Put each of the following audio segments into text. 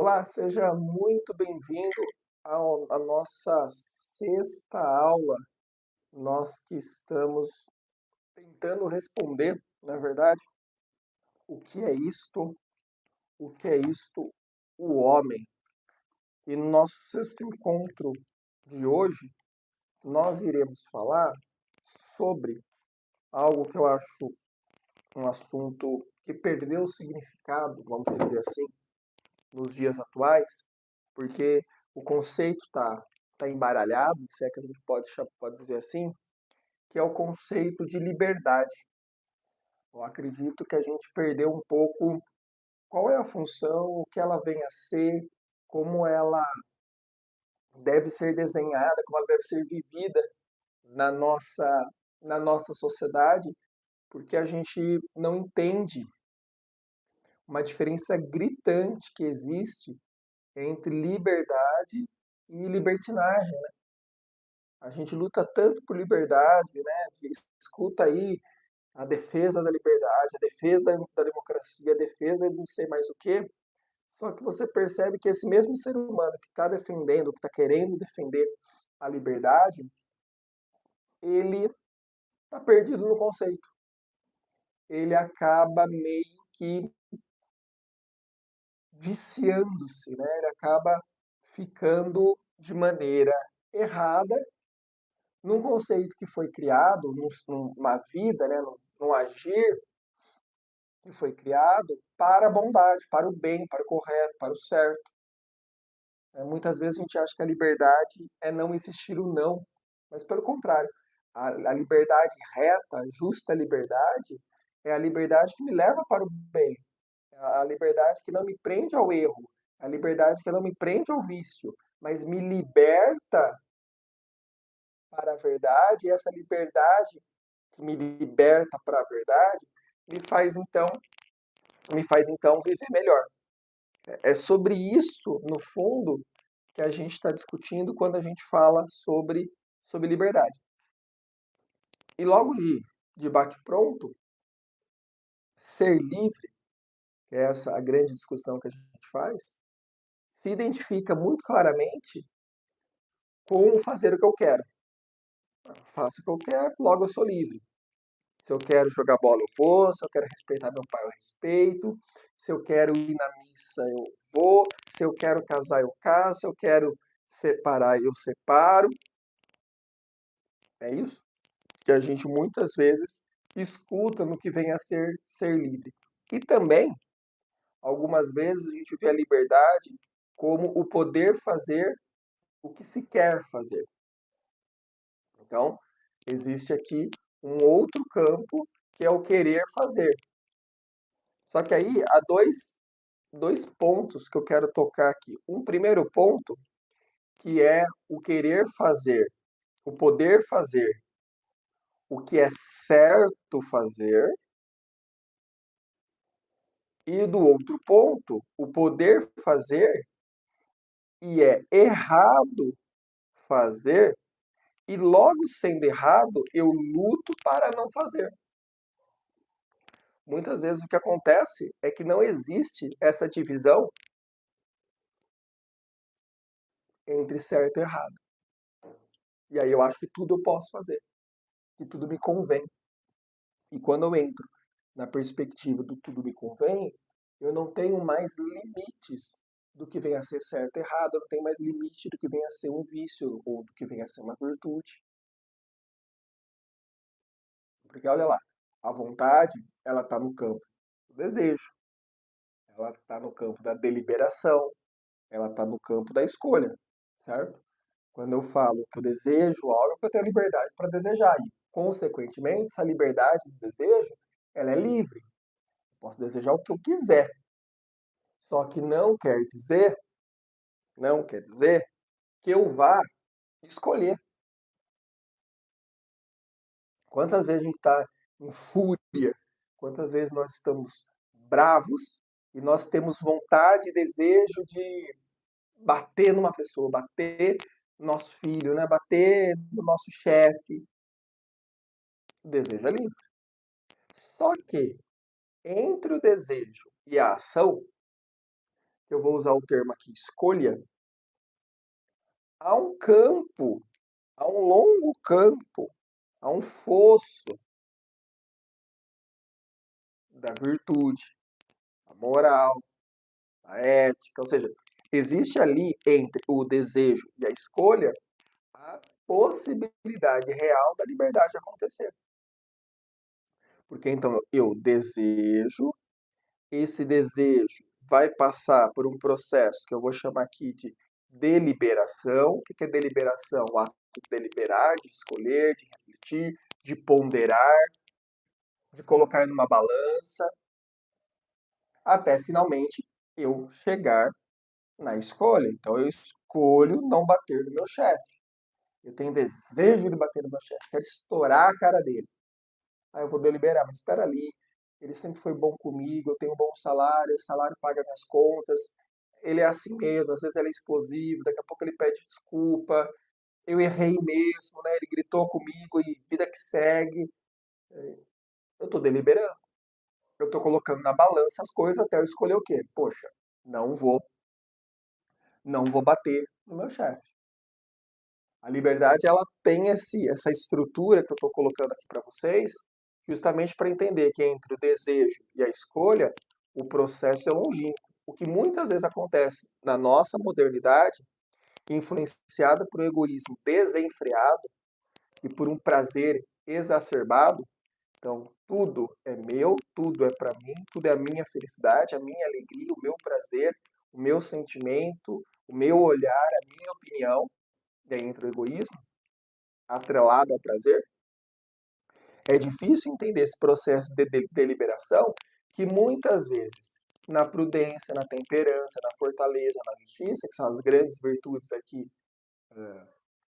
Olá, seja muito bem-vindo à nossa sexta aula. Nós que estamos tentando responder, na verdade, o que é isto, o que é isto, o homem. E no nosso sexto encontro de hoje, nós iremos falar sobre algo que eu acho um assunto que perdeu o significado, vamos dizer assim, nos dias atuais, porque o conceito tá embaralhado, se é que a gente pode dizer assim, que é o conceito de liberdade. Eu acredito que a gente perdeu um pouco qual é a função, o que ela vem a ser, como ela deve ser desenhada, como ela deve ser vivida na nossa sociedade, porque a gente não entende uma diferença gritante que existe entre liberdade e libertinagem. A gente luta tanto por liberdade, né? Escuta aí a defesa da liberdade, a defesa da democracia, a defesa de não sei mais o quê. Só que você percebe que esse mesmo ser humano que está defendendo, que está querendo defender a liberdade, ele está perdido no conceito. Ele acaba meio que viciando-se, né? Ele acaba ficando de maneira errada num conceito que foi criado, numa vida, né, num agir que foi criado para a bondade, para o bem, para o correto, para o certo. Muitas vezes a gente acha que a liberdade é não existir o não, mas pelo contrário, a liberdade reta, a justa liberdade, é a liberdade que me leva para o bem, é a liberdade que não me prende ao erro, a liberdade que não me prende ao vício, mas me liberta para a verdade, e essa liberdade que me liberta para a verdade, me faz então, me faz então viver melhor. É sobre isso, no fundo, que a gente está discutindo quando a gente fala sobre liberdade. E logo de bate-pronto, ser livre, que é essa a grande discussão que a gente faz, se identifica muito claramente com fazer o que eu quero. Eu faço o que eu quero, logo eu sou livre. Se eu quero jogar bola, eu vou. Se eu quero respeitar meu pai, eu respeito. Se eu quero ir na missa, eu vou. Se eu quero casar, eu caso. Se eu quero separar, eu separo. É isso que a gente muitas vezes escuta no que vem a ser livre. E também, algumas vezes, a gente vê a liberdade como o poder fazer o que se quer fazer. Então, existe aqui um outro campo que é o querer fazer. Só que aí há dois pontos que eu quero tocar aqui. Um primeiro ponto, que é o querer fazer, o poder fazer o que é certo fazer, e do outro ponto, o poder fazer e é errado fazer, e logo sendo errado, eu luto para não fazer. Muitas vezes o que acontece é que não existe essa divisão entre certo e errado. E aí eu acho que tudo eu posso fazer, que tudo me convém. E quando eu entro na perspectiva do tudo me convém, eu não tenho mais limites do que vem a ser certo e errado, eu não tenho mais limite do que vem a ser um vício ou do que vem a ser uma virtude. Porque olha lá, a vontade, ela está no campo do desejo, ela está no campo da deliberação, ela está no campo da escolha, certo? Quando eu falo que eu desejo algo, é porque eu tenho liberdade para desejar. E, consequentemente, essa liberdade de desejo, ela é livre. Posso desejar o que eu quiser. Só que não quer dizer que eu vá escolher. Quantas vezes a gente está em fúria? Quantas vezes nós estamos bravos e nós temos vontade e desejo de bater numa pessoa, bater no nosso filho, né? Bater no nosso chefe. O desejo é livre. Só que entre o desejo e a ação, que eu vou usar o termo aqui, escolha, há um campo, há um longo campo, há um fosso da virtude, a moral, a ética, ou seja, existe ali entre o desejo e a escolha a possibilidade real da liberdade acontecer. Porque então eu desejo, esse desejo vai passar por um processo que eu vou chamar aqui de deliberação. O que é deliberação? O ato de deliberar, de escolher, de refletir, de ponderar, de colocar numa balança, até finalmente eu chegar na escolha. Então eu escolho não bater no meu chefe. Eu tenho desejo de bater no meu chefe, quero estourar a cara dele. Aí eu vou deliberar, mas espera ali, ele sempre foi bom comigo, eu tenho um bom salário, esse salário paga minhas contas, ele é assim mesmo, às vezes ele é explosivo, daqui a pouco ele pede desculpa, eu errei mesmo, né? Ele gritou comigo e vida que segue. Eu tô deliberando, eu tô colocando na balança as coisas até eu escolher o quê? Poxa, não vou, não vou bater no meu chefe. A liberdade, ela tem essa estrutura que eu estou colocando aqui para vocês, justamente para entender que entre o desejo e a escolha, o processo é longínquo. O que muitas vezes acontece na nossa modernidade, influenciada por um egoísmo desenfreado e por um prazer exacerbado. Então, tudo é meu, tudo é para mim, tudo é a minha felicidade, a minha alegria, o meu prazer, o meu sentimento, o meu olhar, a minha opinião. E aí entra o egoísmo atrelado ao prazer, é difícil entender esse processo de deliberação que muitas vezes, na prudência, na temperança, na fortaleza, na justiça, que são as grandes virtudes aqui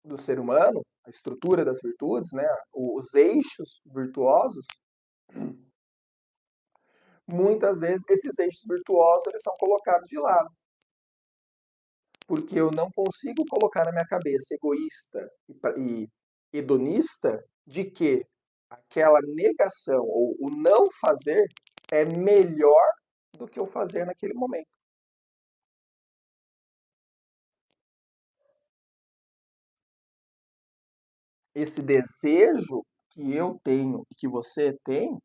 do ser humano, a estrutura das virtudes, né, os eixos virtuosos, muitas vezes esses eixos virtuosos eles são colocados de lado, porque eu não consigo colocar na minha cabeça egoísta e hedonista de que aquela negação ou o não fazer é melhor do que o fazer naquele momento. Esse desejo que eu tenho e que você tem,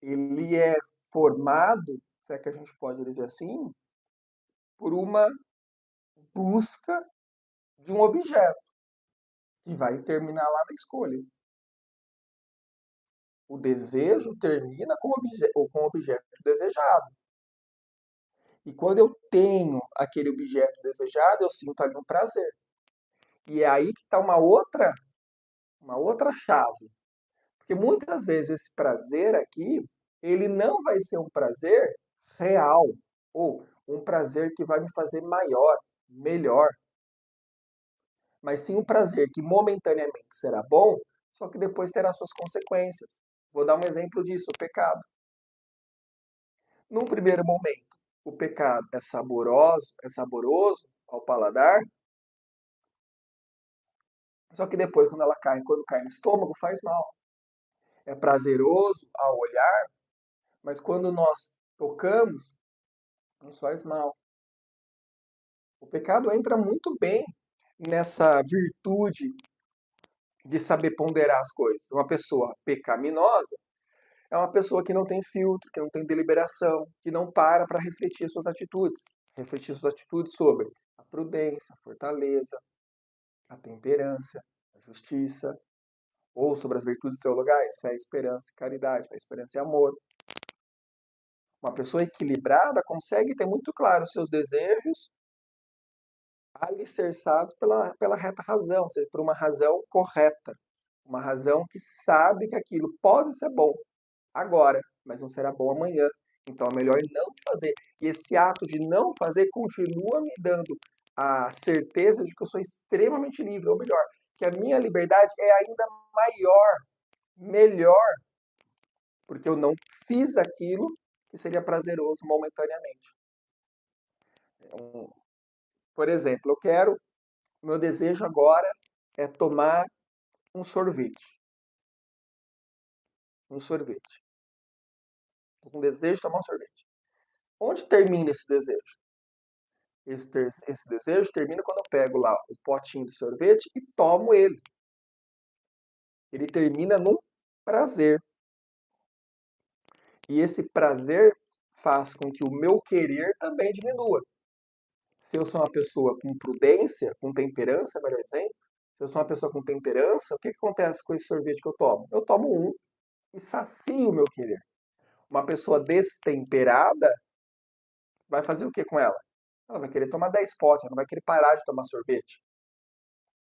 ele é formado, se é que a gente pode dizer assim, por uma busca de um objeto que vai terminar lá na escolha. O desejo termina com o objeto desejado. E quando eu tenho aquele objeto desejado, eu sinto ali um prazer. E é aí que está uma outra chave. Porque muitas vezes esse prazer aqui, ele não vai ser um prazer real, ou um prazer que vai me fazer maior, melhor, mas sim um prazer que momentaneamente será bom, só que depois terá suas consequências. Vou dar um exemplo disso, o pecado. Num primeiro momento, o pecado é saboroso ao paladar, só que depois, quando cai no estômago, faz mal. É prazeroso ao olhar, mas quando nós tocamos, nos faz mal. O pecado entra muito bem nessa virtude de saber ponderar as coisas. Uma pessoa pecaminosa é uma pessoa que não tem filtro, que não tem deliberação, que não para refletir suas atitudes. Refletir suas atitudes sobre a prudência, a fortaleza, a temperança, a justiça, ou sobre as virtudes teologais, fé, esperança, caridade, fé, esperança e amor. Uma pessoa equilibrada consegue ter muito claro os seus desejos alicerçados pela reta razão, ou seja, por uma razão correta. Uma razão que sabe que aquilo pode ser bom agora, mas não será bom amanhã. Então é melhor não fazer. E esse ato de não fazer continua me dando a certeza de que eu sou extremamente livre, ou melhor, que a minha liberdade é ainda maior, melhor, porque eu não fiz aquilo que seria prazeroso momentaneamente. Então, por exemplo, meu desejo agora é tomar um sorvete. Um sorvete. Tô com desejo de tomar um sorvete. Onde termina esse desejo? Esse desejo termina quando eu pego lá o potinho de sorvete e tomo ele. Ele termina num prazer. E esse prazer faz com que o meu querer também diminua. Se eu sou uma pessoa com prudência, com temperança, melhor dizendo, se eu sou uma pessoa com temperança, o que acontece com esse sorvete que eu tomo? Eu tomo um e sacio o meu querer. Uma pessoa destemperada vai fazer o que com ela? Ela vai querer tomar 10 potes, ela não vai querer parar de tomar sorvete.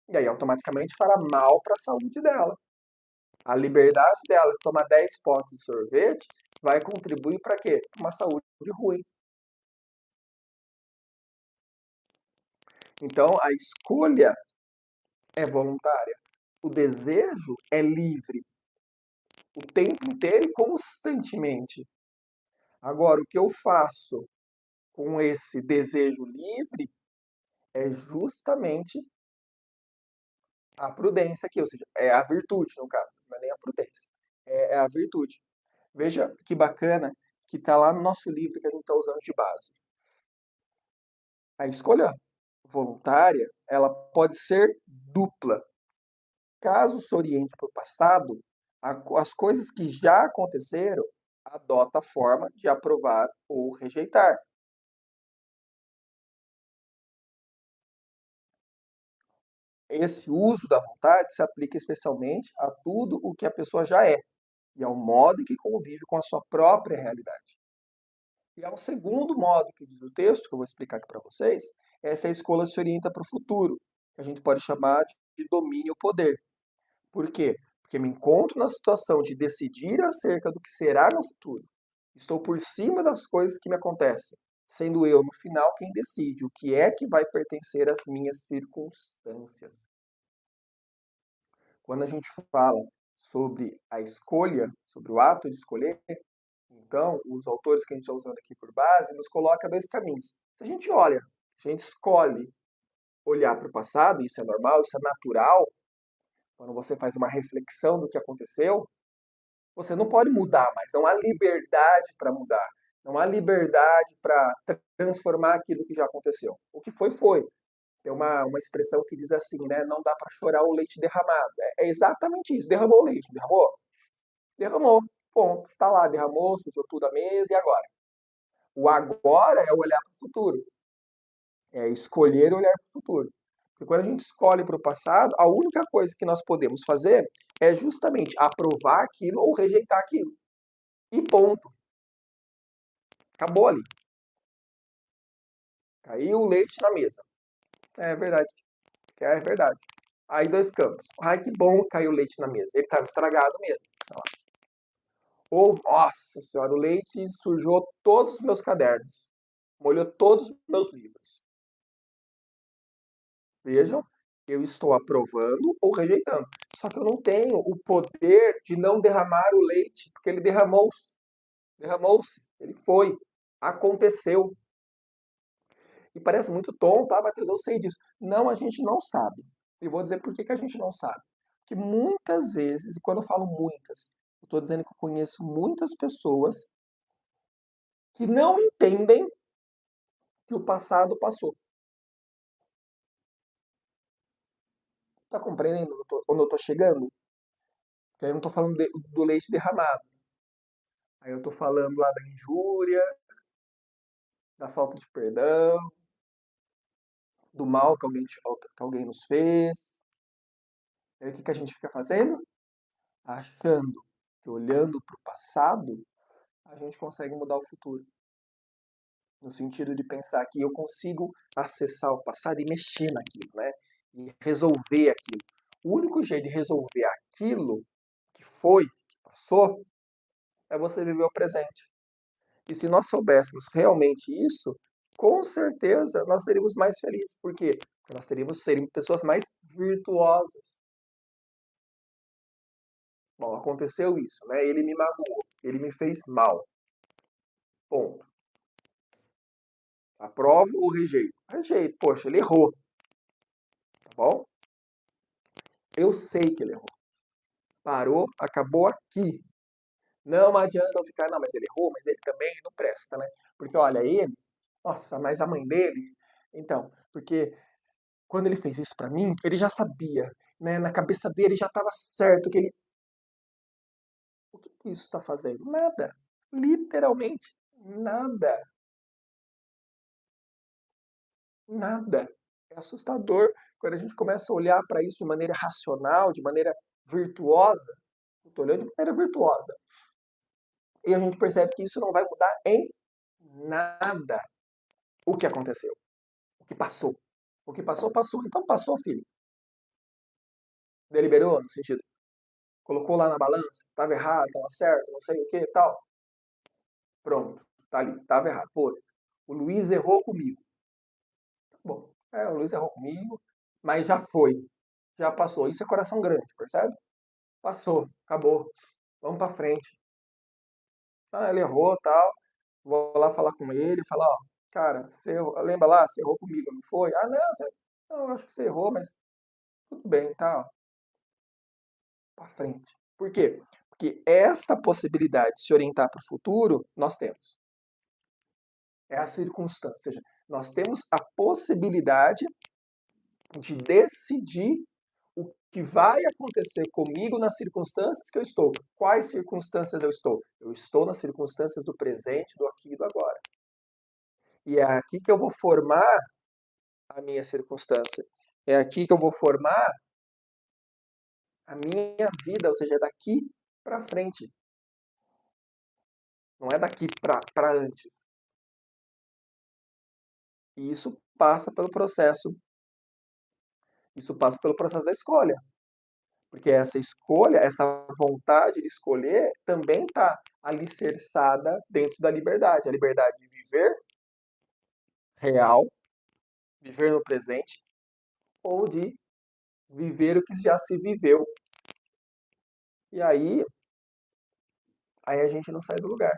E aí automaticamente fará mal para a saúde dela. A liberdade dela de tomar 10 potes de sorvete vai contribuir para quê? Para uma saúde ruim. Então a escolha é voluntária. O desejo é livre o tempo inteiro e constantemente. Agora, o que eu faço com esse desejo livre é justamente a prudência aqui, ou seja, é a virtude, no caso, não é nem a prudência, é a virtude. Veja que bacana que está lá no nosso livro que a gente está usando de base. A escolha voluntária, ela pode ser dupla. Caso se oriente para o passado, as coisas que já aconteceram, adota a forma de aprovar ou rejeitar. Esse uso da vontade se aplica especialmente a tudo o que a pessoa já é e ao modo em que convive com a sua própria realidade. E há um segundo modo que diz o texto, que eu vou explicar aqui para vocês, essa escolha se orienta para o futuro, que a gente pode chamar de domínio ou poder. Por quê? Porque me encontro na situação de decidir acerca do que será meu futuro. Estou por cima das coisas que me acontecem, sendo eu, no final, quem decide o que é que vai pertencer às minhas circunstâncias. Quando a gente fala sobre a escolha, sobre o ato de escolher, então, os autores que a gente está usando aqui por base nos coloca dois caminhos. Se a gente olha, se a gente escolhe olhar para o passado, isso é normal, isso é natural, quando você faz uma reflexão do que aconteceu, você não pode mudar mais, não há liberdade para mudar, não há liberdade para transformar aquilo que já aconteceu. O que foi, foi. Tem uma expressão que diz assim, né? Não dá para chorar o leite derramado. É exatamente isso. Derramou o leite, derramou? Derramou. Ponto. Tá lá, derramou, sujou tudo a mesa e agora? O agora é olhar para o futuro. É escolher olhar para o futuro. Porque quando a gente escolhe para o passado, a única coisa que nós podemos fazer é justamente aprovar aquilo ou rejeitar aquilo. E ponto. Acabou ali. Caiu o leite na mesa. É verdade. É verdade. Aí dois campos. Ai, que bom que caiu o leite na mesa. Ele estava estragado mesmo. Ou, nossa senhora, o leite sujou todos os meus cadernos. Molhou todos os meus livros. Vejam, eu estou aprovando ou rejeitando. Só que eu não tenho o poder de não derramar o leite, porque ele derramou-se. Derramou-se. Ele foi. Aconteceu. E parece muito tonto, ah, Matheus, eu sei disso. Não, a gente não sabe. E vou dizer por que que a gente não sabe. Porque muitas vezes, e quando eu falo muitas, eu estou dizendo que eu conheço muitas pessoas que não entendem que o passado passou. Tá compreendendo onde eu estou chegando? Que aí eu não estou falando do leite derramado. Aí eu estou falando lá da injúria, da falta de perdão, do mal que alguém nos fez. Aí o que que a gente fica fazendo? Achando que olhando para o passado, a gente consegue mudar o futuro. No sentido de pensar que eu consigo acessar o passado e mexer naquilo, né? E resolver aquilo. O único jeito de resolver aquilo que foi, que passou, é você viver o presente. E se nós soubéssemos realmente isso, com certeza nós seríamos mais felizes. Por quê? Porque nós seríamos pessoas mais virtuosas. Bom, aconteceu isso, né? Ele me magoou, ele me fez mal. Ponto. Aprovo ou rejeito? Rejeito. Poxa, ele errou, tá bom? Eu sei que ele errou. Parou, acabou aqui. Não adianta eu ficar, não, mas ele errou, mas ele também não presta, né? Porque olha, ele, nossa, mas a mãe dele, então, porque quando ele fez isso pra mim, ele já sabia, né? Na cabeça dele já estava certo que ele. O que que isso está fazendo? Nada. Literalmente nada. Nada. É assustador quando a gente começa a olhar para isso de maneira racional, de maneira virtuosa. Estou olhando de maneira virtuosa. E a gente percebe que isso não vai mudar em nada o que aconteceu, o que passou. O que passou, passou. Então passou, filho. Deliberou, no sentido, colocou lá na balança, estava errado, estava certo, não sei o que tal. Pronto, tá ali, estava errado. Pô, o Luiz errou comigo. Bom, o Luiz errou comigo, mas já foi, já passou. Isso é coração grande, percebe? Passou, acabou. Vamos pra frente. Ah, ele errou, tal. Vou lá falar com ele, falar, ó, cara, você lembra lá, você errou comigo, não foi? Ah, não, não, eu acho que você errou, mas tudo bem, tal. Pra frente. Por quê? Porque esta possibilidade de se orientar para o futuro, nós temos. É a circunstância. Ou seja, nós temos a possibilidade de decidir o que vai acontecer comigo nas circunstâncias que eu estou. Quais circunstâncias eu estou? Eu estou nas circunstâncias do presente, do aqui e do agora. E é aqui que eu vou formar a minha circunstância. É aqui que eu vou formar a minha vida, ou seja, é daqui para frente. Não é daqui para antes. E isso passa pelo processo da escolha. Porque essa escolha, essa vontade de escolher, também está alicerçada dentro da liberdade. A liberdade de viver real, viver no presente, ou de viver o que já se viveu. E aí a gente não sai do lugar.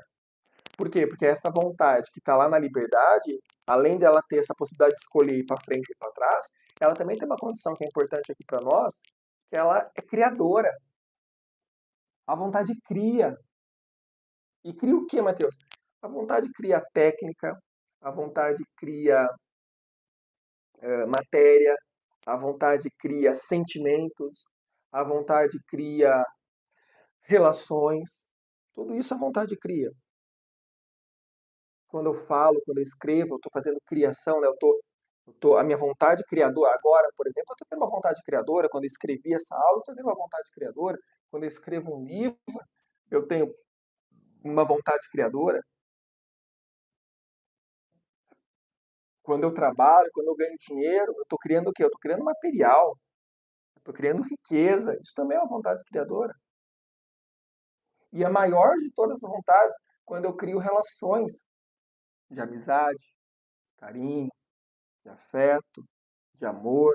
Por quê? Porque essa vontade que está lá na liberdade, além dela ter essa possibilidade de escolher ir para frente e para trás, ela também tem uma condição que é importante aqui para nós, que ela é criadora. A vontade cria. E cria o que, Matheus? A vontade cria técnica, a vontade cria matéria, a vontade cria sentimentos, a vontade cria relações. Tudo isso a vontade cria. Quando eu falo, quando eu escrevo, eu estou fazendo criação, né? A minha vontade criadora, agora, por exemplo, eu estou tendo uma vontade criadora. Quando eu escrevi essa aula, eu estou tendo uma vontade criadora. Quando eu escrevo um livro, eu tenho uma vontade criadora. Quando eu trabalho, quando eu ganho dinheiro, eu estou criando o quê? Eu estou criando material, estou criando riqueza. Isso também é uma vontade criadora. E a maior de todas as vontades, quando eu crio relações de amizade, carinho, de afeto, de amor.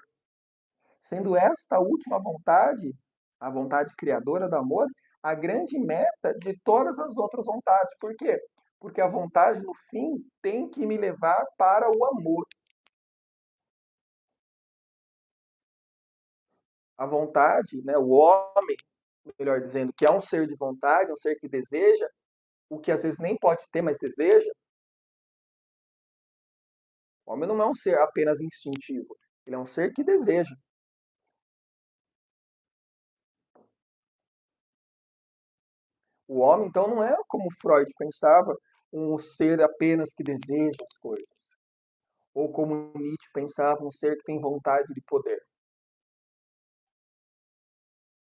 Sendo esta última vontade, a vontade criadora do amor, a grande meta de todas as outras vontades. Por quê? Porque a vontade, no fim, tem que me levar para o amor. A vontade, né, o homem, melhor dizendo, que é um ser de vontade, um ser que deseja, o que às vezes nem pode ter, mas deseja. O homem não é um ser apenas instintivo, ele é um ser que deseja. O homem, então, não é como Freud pensava, um ser apenas que deseja as coisas. Ou como Nietzsche pensava, um ser que tem vontade de poder.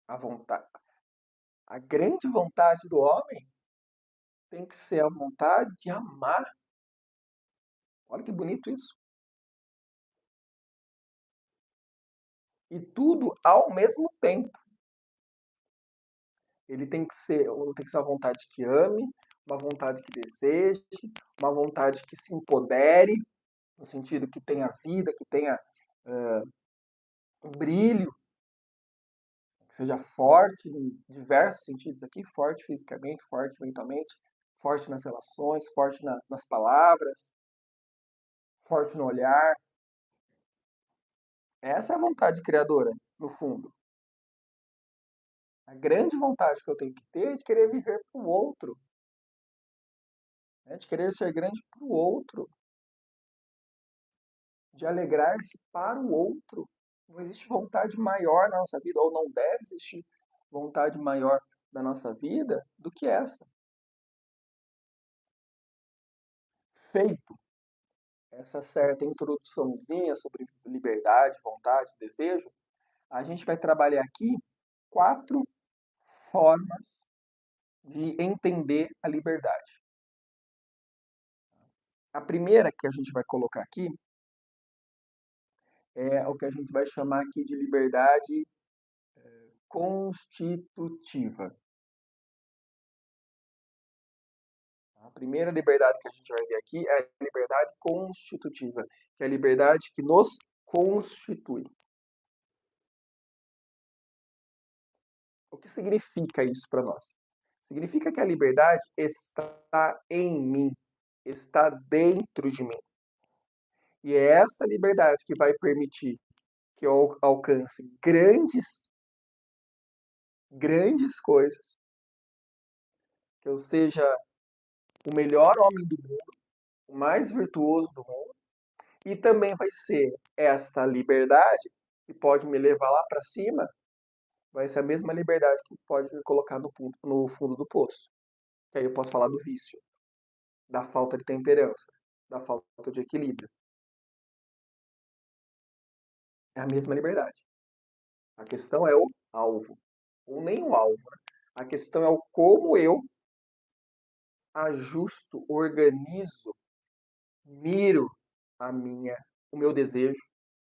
A vontade, a grande vontade do homem tem que ser a vontade de amar. Olha que bonito isso. E tudo ao mesmo tempo. Ele tem que ser uma vontade que ame, uma vontade que deseje, uma vontade que se empodere, no sentido que tenha vida, que tenha brilho, que seja forte em diversos sentidos aqui, forte fisicamente, forte mentalmente, forte nas relações, forte nas palavras, forte no olhar. Essa é a vontade criadora, no fundo. A grande vontade que eu tenho que ter é de querer viver para o outro, né? De querer ser grande para o outro, de alegrar-se para o outro. Não existe vontade maior na nossa vida, ou não deve existir vontade maior na nossa vida do que essa. Feito essa certa introduçãozinha sobre liberdade, vontade, desejo, a gente vai trabalhar aqui 4 formas de entender a liberdade. A primeira que a gente vai colocar aqui é o que a gente vai chamar aqui de liberdade constitutiva. A primeira liberdade que a gente vai ver aqui é a liberdade constitutiva, que é a liberdade que nos constitui. O que significa isso para nós? Significa que a liberdade está em mim, está dentro de mim. E é essa liberdade que vai permitir que eu alcance grandes coisas, que eu seja o melhor homem do mundo, o mais virtuoso do mundo, e também vai ser esta liberdade que pode me levar lá para cima, vai ser a mesma liberdade que pode me colocar no fundo do poço. Que aí eu posso falar do vício, da falta de temperança, da falta de equilíbrio. É a mesma liberdade. A questão é o alvo, ou nem o alvo, né? A questão é o como eu ajusto, organizo, miro o meu desejo,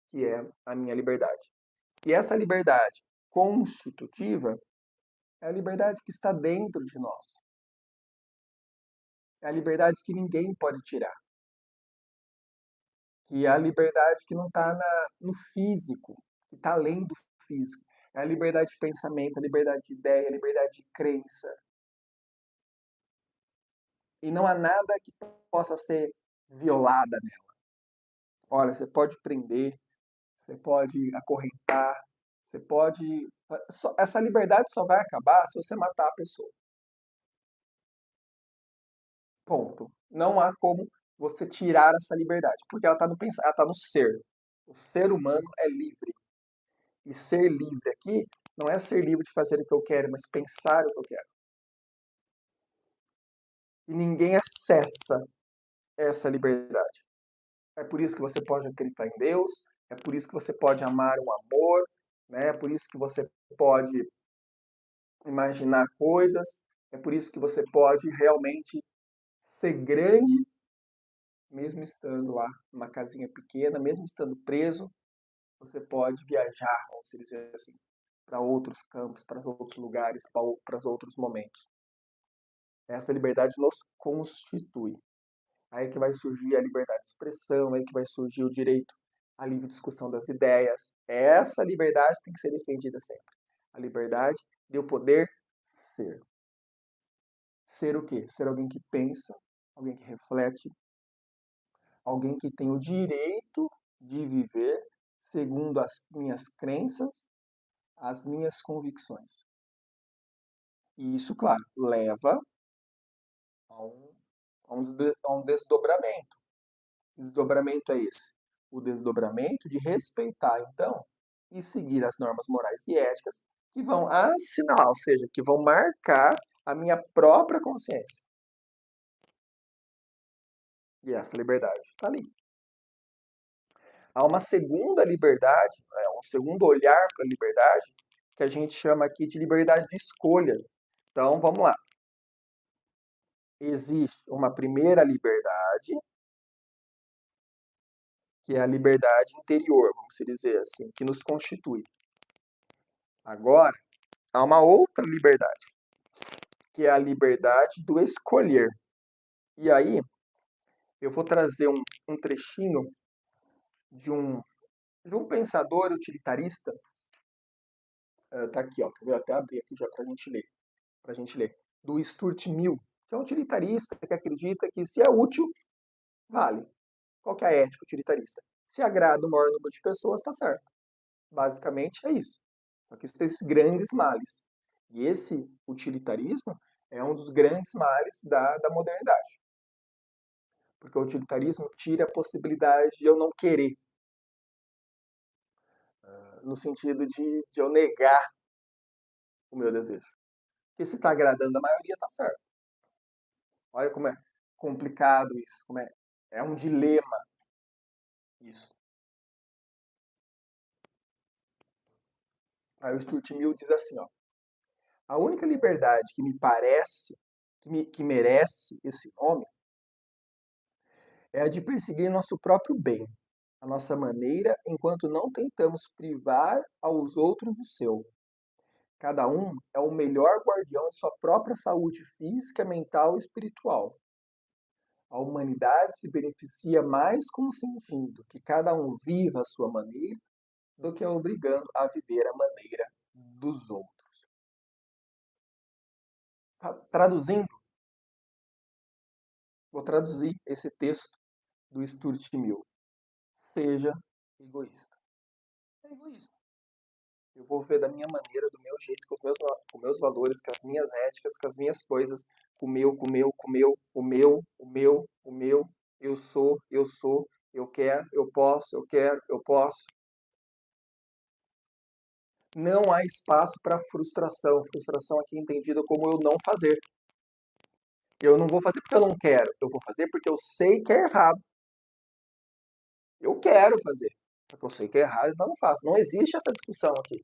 que é a minha liberdade. E essa liberdade constitutiva é a liberdade que está dentro de nós. É a liberdade que ninguém pode tirar. Que é a liberdade que não está no físico, que está além do físico. É a liberdade de pensamento, a liberdade de ideia, a liberdade de crença. E não há nada que possa ser violada nela. Olha, você pode prender, você pode acorrentar, você pode. Essa liberdade só vai acabar se você matar a pessoa. Ponto. Não há como você tirar essa liberdade, porque ela está no pensar, ela está no ser. O ser humano é livre. E ser livre aqui não é ser livre de fazer o que eu quero, mas pensar o que eu quero. E ninguém acessa essa liberdade. É por isso que você pode acreditar em Deus, é por isso que você pode amar um amor, né? É por isso que você pode imaginar coisas, é por isso que você pode realmente ser grande, mesmo estando lá numa casinha pequena, mesmo estando preso, você pode viajar, vamos dizer assim, para outros campos, para outros lugares, para outros momentos. Essa liberdade nos constitui. Aí que vai surgir a liberdade de expressão, aí que vai surgir o direito à livre discussão das ideias. Essa liberdade tem que ser defendida sempre. A liberdade de eu poder ser. Ser o quê? Ser alguém que pensa, alguém que reflete, alguém que tem o direito de viver segundo as minhas crenças, as minhas convicções. E isso, claro, leva a um desdobramento. Desdobramento é esse? O desdobramento de respeitar, então, e seguir as normas morais e éticas que vão assinalar, ou seja, que vão marcar a minha própria consciência. E essa liberdade está ali. Há uma segunda liberdade, um segundo olhar para a liberdade, que a gente chama aqui de liberdade de escolha. Então, vamos lá. Existe uma primeira liberdade, que é a liberdade interior, vamos dizer assim, que nos constitui. Agora, há uma outra liberdade, que é a liberdade do escolher. E aí, eu vou trazer um trechinho de um pensador utilitarista. Tá aqui, ó. Eu vou até abrir aqui já para a gente ler. Pra gente ler. Do Stuart Mill, que é um utilitarista que acredita que se é útil, vale. Qual que é a ética utilitarista? Se agrada o maior número de pessoas, está certo. Basicamente é isso. Só que isso tem esses grandes males E esse utilitarismo é um dos grandes males da modernidade. Porque o utilitarismo tira a possibilidade de eu não querer, no sentido de eu negar o meu desejo. Porque se está agradando a maioria, está certo. Olha como é complicado isso, é um dilema isso. Aí o Stuart Mill diz assim, ó, a única liberdade que me parece, que merece esse nome, é a de perseguir nosso próprio bem, a nossa maneira, enquanto não tentamos privar aos outros o seu. Cada um é o melhor guardião de sua própria saúde física, mental e espiritual. A humanidade se beneficia mais consentindo que cada um viva a sua maneira do que obrigando a viver a maneira dos outros. Traduzindo, vou traduzir esse texto do Stuart Mill. Seja egoísta. É egoísmo. Eu vou ver da minha maneira, do meu jeito, com os meus valores, com as minhas éticas, com as minhas coisas, com o meu, com o meu, com o meu, o meu, o meu, o meu, eu sou, eu quero, eu posso, eu quero, eu posso. Não há espaço para frustração. Frustração aqui é entendida como eu não fazer. Eu não vou fazer porque eu não quero. Eu vou fazer porque eu sei que é errado. Eu quero fazer. Porque eu sei que é errado, então eu não faço. Não existe essa discussão aqui.